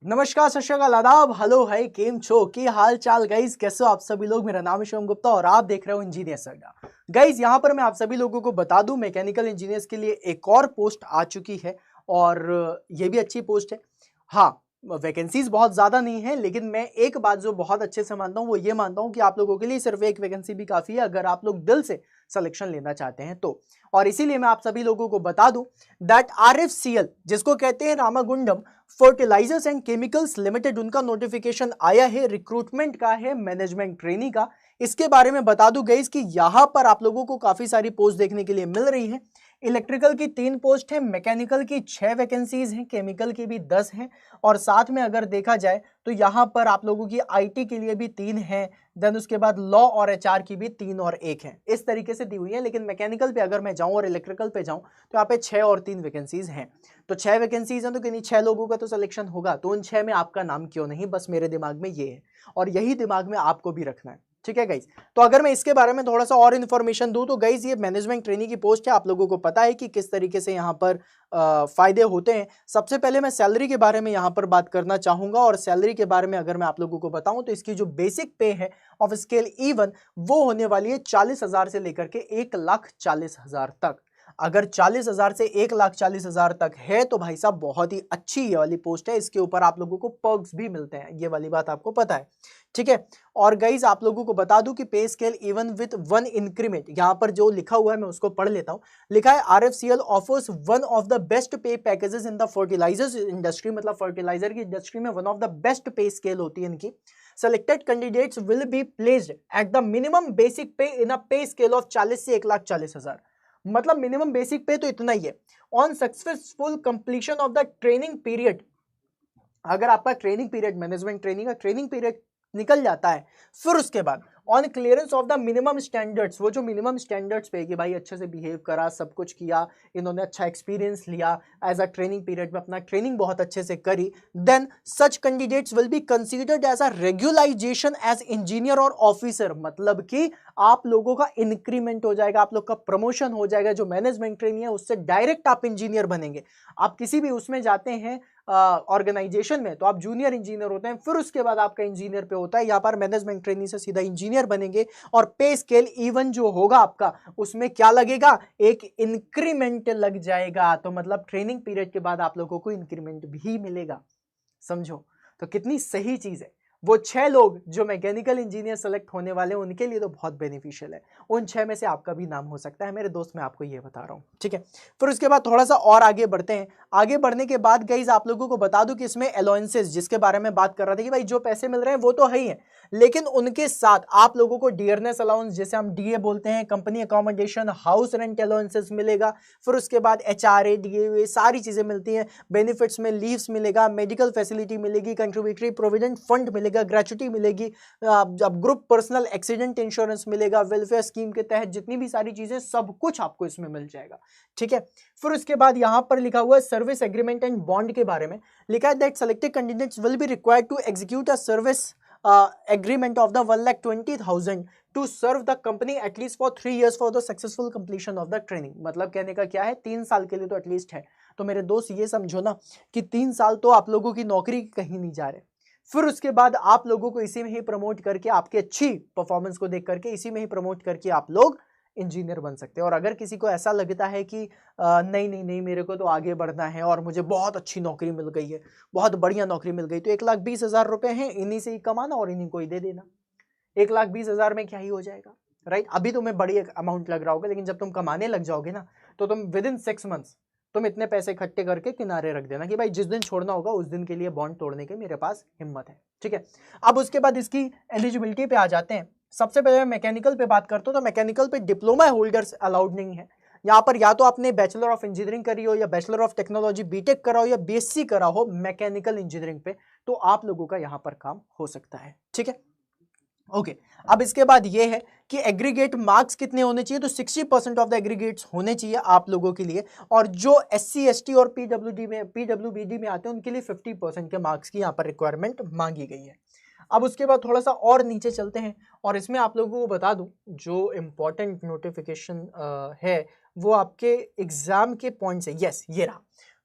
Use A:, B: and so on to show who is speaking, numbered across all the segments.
A: नमस्कार, सत श्री अकाल, आदाब, हेलो, हाय, केम छो, की हाल चाल गाइज, कैसे हो आप सभी लोग। मेरा नाम है शिवम गुप्ता और आप देख रहे हो इंजीनियर्स अड्डा। गाइज यहाँ पर मैं आप सभी लोगों को बता दूं, मैकेनिकल इंजीनियर्स के लिए एक और पोस्ट आ चुकी है और ये भी अच्छी पोस्ट है। हाँ, वैकेंसीज बहुत ज्यादा नहीं है, लेकिन मैं एक बात जो बहुत अच्छे से मानता हूँ वो ये मानता हूँ कि आप लोगों के लिए सिर्फ एक वैकेंसी भी काफी है अगर आप लोग दिल से सिलेक्शन लेना चाहते हैं तो। और इसीलिए मैं आप सभी लोगों को बता दूं दैट RFCL, जिसको कहते हैं Ramagundam fertilizers and chemicals limited, उनका नोटिफिकेशन आया है, रिक्रूटमेंट का है, मैनेजमेंट ट्रेनी का। इसके बारे में बता दूं गाइस कि यहां पर आप लोगों को काफी सारी पोस्ट देखने के लिए मिल रही है। इलेक्ट्रिकल की 3 पोस्ट है, मैकेनिकल की 6 वैकेंसीज हैं, केमिकल की भी 10 हैं और साथ में अगर देखा जाए तो यहां पर आप लोगों की IT के लिए भी 3 हैं, देन उसके बाद लॉ और HR की भी 3 और 1 है, इस तरीके से दी हुई है। लेकिन मैकेनिकल पे अगर मैं जाऊं और इलेक्ट्रिकल पे जाऊं तो यहाँ पे 6 और 3 वैकेंसीज हैं। तो 6 वैकेंसीज हैं तो किन्हीं 6 लोगों का तो सिलेक्शन होगा, तो उन 6 में आपका नाम क्यों नहीं, बस मेरे दिमाग में ये है और यही दिमाग में आपको भी रखना है, ठीक है गाइज। तो अगर मैं इसके बारे में थोड़ा सा और इन्फॉर्मेशन दूं तो गाइज ये मैनेजमेंट ट्रेनी की पोस्ट है, आप लोगों को पता है कि किस तरीके से यहाँ पर फायदे होते हैं। सबसे पहले मैं सैलरी के बारे में यहाँ पर बात करना चाहूंगा और सैलरी के बारे में अगर मैं आप लोगों को बताऊं तो इसकी जो बेसिक पे है ऑफ स्केल E1 वो होने वाली है 40,000 से लेकर के 1,40,000 तक। अगर 40,000 से 1,40,000 तक है तो भाई साहब बहुत ही अच्छी ये वाली पोस्ट है। इसके ऊपर आप लोगों को पर्क्स भी मिलते हैं, ये वाली बात आपको पता है, ठीक है। और गाइज आप लोगों को बता दूं कि पे स्केल इवन विद 1 इंक्रीमेंट, यहां पर जो लिखा हुआ है मैं उसको पढ़ लेता हूं। लिखा है RFCL offers one of the best pay packages in the fertilizers industry, मतलब फर्टिलाइजर की इंडस्ट्री में one of the best pay scale होती है इनकी। Selected candidates will be placed at the minimum basic pay in a pay scale of 40 से 1,40,000, मतलब minimum basic पे तो इतना ही है। On successful completion of the training period, अगर आपका ट्रेनिंग पीरियड, मैनेजमेंट ट्रेनिंग का ट्रेनिंग पीरियड निकल जाता है, फिर उसके बाद on clearance of the minimum standards, वो जो मिनिमम स्टैंडर्ड्स पे कि भाई अच्छे से बिहेव करा, सब कुछ किया, इन्होंने अच्छा एक्सपीरियंस लिया एज अ ट्रेनिंग पीरियड में, अपना ट्रेनिंग बहुत अच्छे से करी, then such candidates will be considered as a regularisation as engineer और ऑफिसर, मतलब कि आप लोगों का इंक्रीमेंट हो जाएगा, आप लोग का प्रमोशन हो जाएगा। जो मैनेजमेंट ट्रेनी है उससे डायरेक्ट आप इंजीनियर बनेंगे। आप किसी भी उसमें जाते हैं ऑर्गेनाइजेशन में तो आप जूनियर इंजीनियर होते हैं, फिर उसके बाद आपका इंजीनियर पे होता है। यहाँ पर मैनेजमेंट ट्रेनी से सीधा इंजीनियर बनेंगे और पे स्केल इवन जो होगा आपका उसमें क्या लगेगा, एक इंक्रीमेंट लग जाएगा। तो मतलब ट्रेनिंग पीरियड के बाद आप लोगों को इंक्रीमेंट भी मिलेगा, समझो तो कितनी सही चीज है। वो 6 लोग जो मैकेनिकल इंजीनियर सेलेक्ट होने वाले हैं उनके लिए तो बहुत बेनिफिशियल है। उन 6 में से आपका भी नाम हो सकता है मेरे दोस्त, मैं आपको ये बता रहा हूं, ठीक है। फिर उसके बाद थोड़ा सा और आगे बढ़ते हैं। आगे बढ़ने के बाद गाइस आप लोगों को बता दूं कि इसमें अलाउंसेस जिसके बारे में बात कर रहा था कि भाई जो पैसे मिल रहे हैं वो तो है ही है, लेकिन उनके साथ आप लोगों को डियरनेस अलाउंस, जैसे हम DA बोलते हैं, company accommodation, house rent allowances मिलेगा। फिर उसके बाद HRA DA सारी चीजें मिलती हैं। बेनिफिट्स में लीव्स मिलेगा, मेडिकल फैसिलिटी मिलेगी, कंट्रीब्यूटरी प्रोविडेंट फंड मिलेगा, ग्रेचुटी मिलेगी, अब ग्रुप पर्सनल एक्सीडेंट इंश्योरेंस मिलेगा, वेलफेयर स्कीम के तहत जितनी भी सारी चीजें, सब कुछ आपको इसमें मिल जाएगा, ठीक है। फिर उसके बाद यहां पर लिखा हुआ है सर्विस एग्रीमेंट एंड बॉन्ड के बारे में। लिखा है that selected candidates will be required to execute a service agreement of the 1,20,000 to serve the company at least for 3 years for the successful completion of the training। मतलब कहने का क्या है, 3 साल के लिए तो एटलीस्ट है। तो मेरे दोस्त ये समझो ना कि 3 साल तो आप लोगों की नौकरी कहीं नहीं जा रहे। फिर उसके बाद आप लोगों को इसी में ही प्रमोट करके, आपकी अच्छी परफॉर्मेंस को देख करके इसी में ही प्रमोट करके आप लोग इंजीनियर बन सकते हैं। और अगर किसी को ऐसा लगता है कि नहीं नहीं नहीं मेरे को तो आगे बढ़ना है और मुझे बहुत अच्छी नौकरी मिल गई है, बहुत बढ़िया नौकरी मिल गई, तो 1,20,000 रुपए हैं, इन्हीं से ही कमाना और इन्हीं को ही दे देना। 1,20,000 में क्या ही हो जाएगा, राइट। अभी तुम्हें बड़ी अमाउंट लग रहा होगा, लेकिन जब तुम कमाने लग जाओगे ना तो तुम विद इन 6 मंथ्स तुम इतने पैसे इकट्ठे करके किनारे रख देना कि भाई जिस दिन छोड़ना होगा उस दिन के लिए बॉन्ड तोड़ने के मेरे पास हिम्मत है, ठीक है। अब उसके बाद इसकी एलिजिबिलिटी पे आ जाते हैं। सबसे पहले मैकेनिकल पे बात करता हूं तो मैकेनिकल पे डिप्लोमा होल्डर्स अलाउड नहीं है। यहाँ पर या तो आपने बैचलर ऑफ इंजीनियरिंग करी हो या बैचलर ऑफ टेक्नोलॉजी बीटेक करा हो या BSc करा हो मैकेनिकल इंजीनियरिंग पे, तो आप लोगों का यहाँ पर काम हो सकता है, ठीक है। ओके अब इसके बाद ये है कि एग्रीगेट मार्क्स कितने होने चाहिए, तो 60% ऑफ द एग्रीगेट्स होने चाहिए आप लोगों के लिए। और जो SC ST और PWBD में आते हैं उनके लिए 50% के मार्क्स की यहाँ पर रिक्वायरमेंट मांगी गई है। अब उसके बाद थोड़ा सा और नीचे चलते हैं और इसमें आप लोगों को बता दूं जो इम्पोर्टेंट नोटिफिकेशन है वो आपके एग्जाम के पॉइंट्स है। यस, ये रहा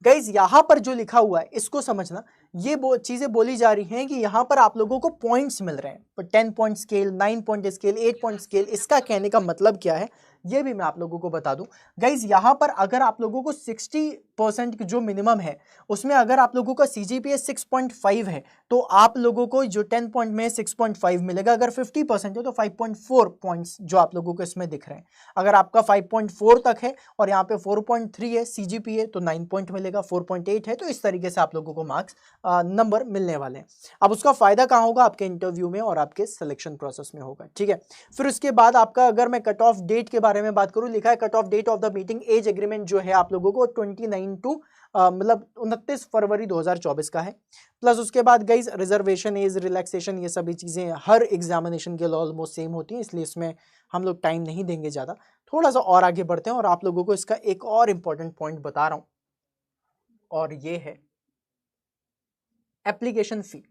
A: गाइज, यहाँ पर जो लिखा हुआ है इसको समझना। ये चीजें बोली जा रही हैं कि यहाँ पर आप लोगों को पॉइंट्स मिल रहे हैं, 10 point scale, 9 point scale, 8 point scale. इसका कहने का मतलब क्या है ये भी मैं आप लोगों को बता दूं। गाइज यहाँ पर अगर आप लोगों को 60% जो मिनिमम है उसमें अगर आप लोगों का CGPA 6.5 है तो आप लोगों को जो 10 पॉइंट में 6.5 मिलेगा। अगर 50% है तो 5.4 पॉइंट्स जो आप लोगों को इसमें दिख रहे हैं। अगर आपका 5.4 तक है और यहाँ पे 4.3 है CGPA तो 9 पॉइंट मिलेगा, 4.8 है तो इस तरीके से आप लोगों को मार्क्स नंबर मिलने वाले हैं। अब उसका फायदा कहाँ होगा? आपके इंटरव्यू में और आपके सिलेक्शन प्रोसेस में होगा। ठीक है, फिर उसके बाद आपका अगर मैं कट ऑफ डेट के बारे में बात करूं, लिखा है cut off date of the meeting as agreement जो है आप लोगों को 29 फरवरी 2024 का है। प्लस उसके बाद गाइज रिजर्वेशन एज, रिलैक्सेशन, ये सभी चीजें हर एग्जामिनेशन के लिए ऑलमोस्ट सेम होती हैं, इसलिए इसमें हम लोग टाइम नहीं देंगे ज्यादा। थोड़ा सा और आगे बढ़ते हैं और आप लोगों को इसका एक और इंपॉर्टेंट पॉइंट बता रहा हूं और ये है एप्लीकेशन फी।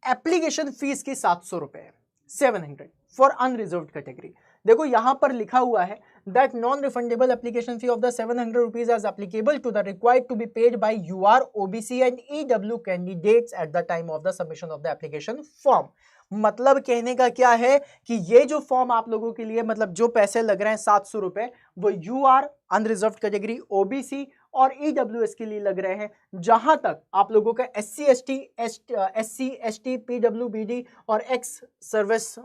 A: एप्लीकेशन फीस की 700 रुपए है, 700 फॉर अनरिजर्व्ड कैटेगरी। देखो यहां पर लिखा हुआ है that non refundable application fee of the 700 rupees as applicable to the required to be paid by UR OBC and EW candidates at the time of the submission of the application form. मतलब कहने का क्या है कि ये जो form आप लोगों के लिए मतलब जो पैसे लग रहे हैं 700 रुपए, वो UR अनरिजर्व्ड कैटेगरी, OBC और EWS के लिए लग रहे हैं। जहां तक आप लोगों का SC ST PWBD और एक्स सर्विस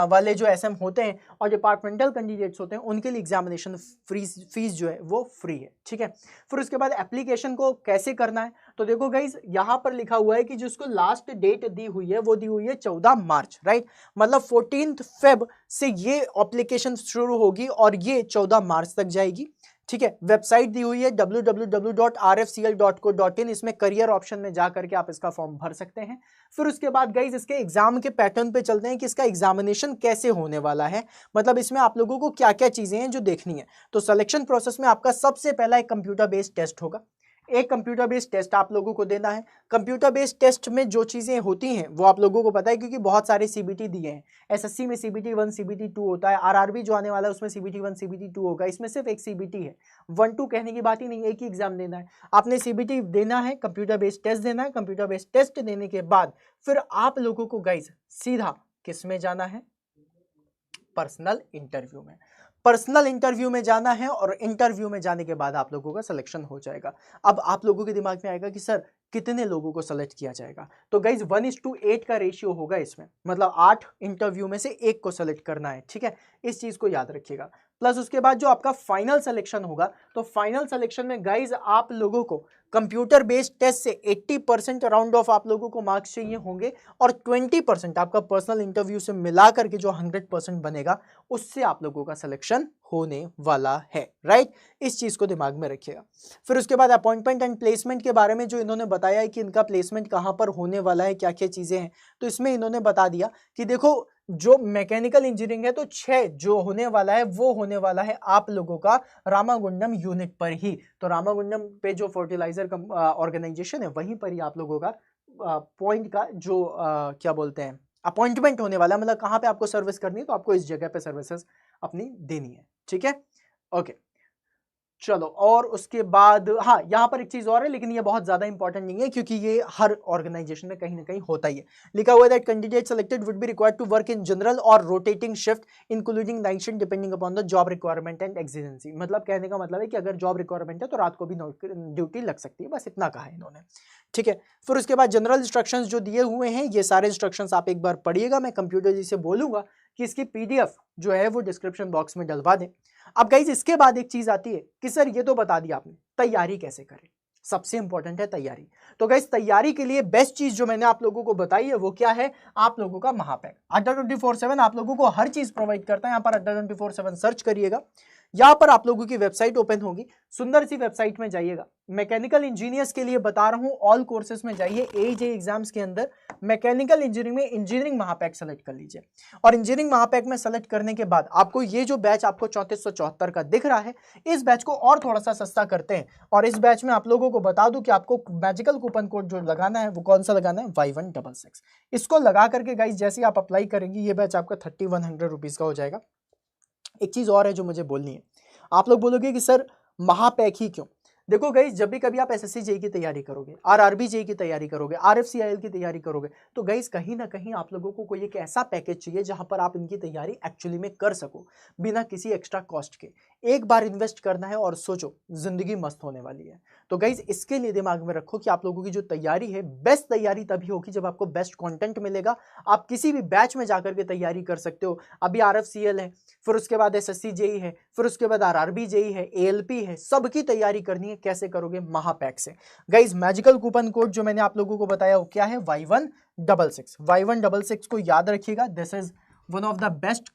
A: वाले जो SM होते हैं और डिपार्टमेंटल कैंडिडेट्स होते हैं उनके लिए एग्जामिनेशन फीस जो है वो फ्री है। ठीक है, फिर उसके बाद एप्लीकेशन को कैसे करना है तो देखो गाइज यहां पर लिखा हुआ है कि जिसको लास्ट डेट दी हुई है वो दी हुई है 14 मार्च, राइट। मतलब 14 फेब से ये एप्लीकेशन शुरू होगी और ये 14 मार्च तक जाएगी। ठीक है, वेबसाइट दी हुई है www.rfcl.co.in। इसमें करियर ऑप्शन में जा करके आप इसका फॉर्म भर सकते हैं। फिर उसके बाद गाइज इसके एग्जाम के पैटर्न पे चलते हैं कि इसका एग्जामिनेशन कैसे होने वाला है, मतलब इसमें आप लोगों को क्या क्या चीजें हैं जो देखनी है। तो सिलेक्शन प्रोसेस में आपका सबसे पहला एक कंप्यूटर बेस्ड टेस्ट होगा। एक कंप्यूटर बेस्ड टेस्ट आप लोगों को देना है। कंप्यूटर बेस्ड टेस्ट में जो चीजें होती हैं वो आप लोगों को पता है क्योंकि बहुत सारे CBT दिए हैं। SSC में CBT 1 CBT 2 होता है, RRB जो आने वाला है उसमें CBT 1 CBT 2 होगा। इसमें सिर्फ एक CBT है, 1 2 कहने की बात ही नहीं, एक ही एग्जाम देना है। आपने CBT देना है, कंप्यूटर बेस्ड टेस्ट देना है। कंप्यूटर बेस्ड टेस्ट देने के बाद फिर आप लोगों को गाइज सीधा किस में जाना है? पर्सनल इंटरव्यू में। पर्सनल इंटरव्यू में जाना है और इंटरव्यू में जाने के बाद आप लोगों का सिलेक्शन हो जाएगा। अब आप लोगों के दिमाग में आएगा कि सर कितने लोगों को सेलेक्ट किया जाएगा? तो गाइज 1:8 का रेशियो होगा इसमें, मतलब 8 इंटरव्यू में से एक को सेलेक्ट करना है। ठीक है, इस चीज को याद रखिएगा। प्लस उसके बाद जो आपका फाइनल सिलेक्शन होगा तो फाइनल सिलेक्शन में गाइज आप लोगों को कंप्यूटर बेस्ड टेस्ट से 80% राउंड ऑफ आप लोगों को मार्क्स चाहिए होंगे और 20% आपका पर्सनल इंटरव्यू से मिला करके जो 100% बनेगा उससे आप लोगों का सिलेक्शन होने वाला है, राइट। इस चीज को दिमाग में रखिएगा। फिर उसके बाद अपॉइंटमेंट एंड प्लेसमेंट के बारे में जो इन्होंने बताया है कि इनका प्लेसमेंट कहां पर होने वाला है, क्या क्या चीजें हैं, तो इसमें इन्होंने बता दिया कि देखो जो मैकेनिकल इंजीनियरिंग है तो 6 जो होने वाला है वो होने वाला है आप लोगों का रामागुंडम यूनिट पर ही। तो रामागुंडम पे जो फर्टिलाइजर ऑर्गेनाइजेशन है वहीं पर ही आप लोगों का पॉइंट का जो क्या बोलते हैं अपॉइंटमेंट होने वाला है, मतलब कहाँ पे आपको सर्विस करनी है तो आपको इस जगह पे सर्विसेज अपनी देनी है। ठीक है, ओके चलो। और उसके बाद हाँ यहाँ पर एक चीज और है लेकिन ये बहुत ज्यादा इंपॉर्टेंट नहीं है क्योंकि ये हर ऑर्गेनाइजेशन में कहीं ना कहीं होता ही है। लिखा हुआ है that candidate selected would be required to work in general और rotating shift including night shift depending upon the job requirement and exigency. मतलब कहने का मतलब है कि अगर जॉब रिक्वायरमेंट है तो रात को भी ड्यूटी लग सकती है, बस इतना कहा है इन्होंने। ठीक है, फिर उसके बाद जनरल इंस्ट्रक्शंस जो दिए हुए हैं ये सारे इंस्ट्रक्शंस आप एक बार पढ़िएगा। मैं कंप्यूटर जी से बोलूंगा कि इसकी PDF जो है वो डिस्क्रिप्शन बॉक्स में डलवा दें। अब गाइज इसके बाद एक चीज आती है कि सर ये तो बता दिया आपने, तैयारी कैसे करें? सबसे इंपॉर्टेंट है तैयारी। तो गाइज तैयारी के लिए बेस्ट चीज जो मैंने आप लोगों को बताई है वो क्या है? आप लोगों का महापैक। अड्डा 24/7 आप लोगों को हर चीज प्रोवाइड करता है। यहाँ पर अड्डा 24/7 सर्च करिएगा, यहाँ पर आप लोगों की वेबसाइट ओपन होगी, सुंदर सी वेबसाइट में जाइएगा। मैकेनिकल इंजीनियर्स के लिए बता रहा हूँ, ऑल कोर्सेज में जाइए, एजे एग्जाम्स के अंदर मैकेनिकल इंजीनियरिंग में इंजीनियरिंग महापैक सेलेक्ट कर लीजिए। और इंजीनियरिंग महापैक में सेलेक्ट करने के बाद आपको ये जो बैच आपको 3474 का दिख रहा है, इस बैच को और थोड़ा सा सस्ता करते हैं। और इस बैच में आप लोगों को बता दूं कि आपको मैजिकल कूपन कोड जो लगाना है वो कौन सा लगाना है, Y166। इसको लगा करके गाइस जैसे आप अप्लाई करेंगे ये बैच आपका 3100 रुपीज का हो जाएगा। एक चीज और है जो मुझे बोलनी है, आप लोग बोलोगे कि सर महापैक ही क्यों? देखो गाइस, जब भी कभी आप एसएससी जेई की तैयारी करोगे, आरआरबी जेई की तैयारी करोगे, आरएफसीआईएल की तैयारी करोगे, तो गाइस कहीं ना कहीं आप लोगों को कोई एक ऐसा पैकेज चाहिए जहां पर आप इनकी तैयारी एक्चुअली में कर सको बिना किसी एक्स्ट्रा कॉस्ट के। एक बार इन्वेस्ट करना है और सोचो जिंदगी मस्त होने वाली है। तो गाइस इसके लिए दिमाग में रखो कि आप लोगों की जो तैयारी है, बेस्ट तैयारी तभी होगी जब आपको बेस्ट कंटेंट मिलेगा। आप किसी भी बैच में जाकर के तैयारी कर सकते हो। अभी आरएफसीएल है, फिर उसके बाद एसएससी जेई है, फिर उसके बाद आरआरबी जेई है, एएलपी है, सबकी तैयारी करनी है। कैसे करोगे? महापैक से। गाइस मैजिकल कूपन कोड जो मैंने आप लोगों को बताया वो क्या है, Y166। Y166 को याद रखिएगा, this is one of the best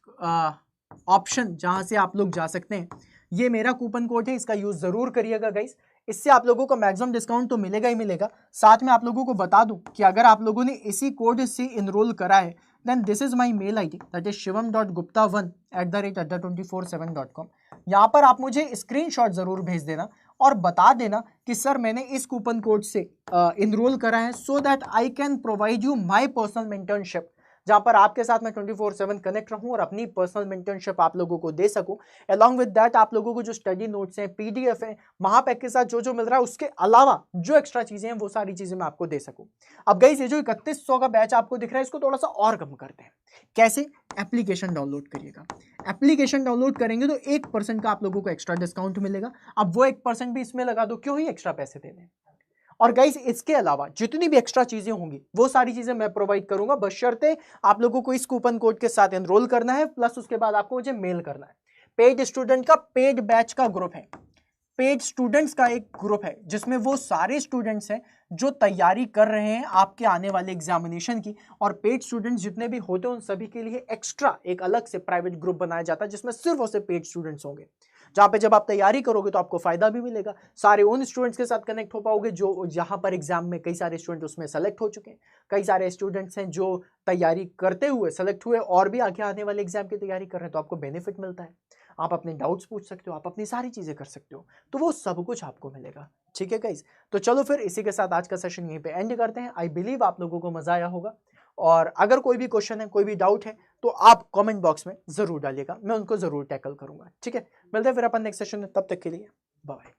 A: option जहां से आप लोग जा सकते हैं। ये मेरा कूपन कोड है, इसका यूज जरूर करिएगा गाइस। इससे आप लोगों को मैक्सिमम डिस्काउंट तो मिलेगा ही मिलेगा। साथ में आप लोगों को बता दूं कि अगर आप लोगों ने इसी कोड से इनरोल करा है, then this is my mail ID, that is shivam.gupta1@247.com। यहाँ पर आप मुझे स्क्रीनशॉट जरूर भेज देना और बता देना कि सर मैंने इस कूपन कोड से इनरोल करा है, so that I can provide you my personal mentorship, जहां पर आपके साथ मैं 24/7 कनेक्ट रहूं और अपनी पर्सनल मेंटरशिप आप लोगों को दे सकूं। अलॉन्ग विद दैट आप लोगों को जो स्टडी नोट्स हैं, पीडीएफ है, महापैक के साथ जो जो मिल रहा है उसके अलावा जो एक्स्ट्रा चीजें हैं वो सारी चीजें मैं आपको दे सकूं। अब गाइस ये जो 3100 का बैच आपको दिख रहा है इसको थोड़ा सा और कम करते हैं। कैसे? एप्लीकेशन डाउनलोड करिएगा। एप्लीकेशन डाउनलोड करेंगे तो 1% का आप लोगों को एक्स्ट्रा डिस्काउंट मिलेगा। अब वो 1% भी इसमें लगा दो, क्यों ही एक्स्ट्रा पैसे देने। और गाइस इसके अलावा जितनी भी एक्स्ट्रा चीजें होंगी वो सारी चीजें मैं प्रोवाइड करूंगा, बशर्ते आप लोगों को इस कूपन कोड के साथ एनरोल करना है, प्लस उसके बाद आपको मुझे मेल करना है। पेड स्टूडेंट का पेड बैच का ग्रुप है, पेड स्टूडेंट्स का एक ग्रुप है जिसमें वो सारे स्टूडेंट्स हैं जो तैयारी कर रहे हैं आपके आने वाले एग्जामिनेशन की। और पेड स्टूडेंट्स जितने भी होते हैं उन सभी के लिए एक्स्ट्रा एक अलग से प्राइवेट ग्रुप बनाया जाता है जिसमें सिर्फ और सिर्फ पेड स्टूडेंट्स होंगे, जहां पे जब आप तैयारी करोगे तो आपको फायदा भी मिलेगा। सारे उन स्टूडेंट्स के साथ कनेक्ट हो पाओगे जो यहाँ पर एग्जाम में, कई सारे स्टूडेंट उसमें सेलेक्ट हो चुके हैं, कई सारे स्टूडेंट्स हैं जो तैयारी करते हुए सेलेक्ट हुए और भी आगे आने वाले एग्जाम की तैयारी कर रहे हैं, तो आपको बेनिफिट मिलता है। आप अपने डाउट्स पूछ सकते हो, आप अपनी सारी चीजें कर सकते हो, तो वो सब कुछ आपको मिलेगा। ठीक है गाइस, तो चलो फिर इसी के साथ आज का सेशन यहीं पे एंड करते हैं। आई बिलीव आप लोगों को मजा आया होगा, और अगर कोई भी क्वेश्चन है, कोई भी डाउट है, तो आप कमेंट बॉक्स में जरूर डालिएगा, मैं उनको जरूर टैकल करूंगा। ठीक है, मिलते हैं फिर अपन नेक्स्ट सेशन में, तब तक के लिए बाय।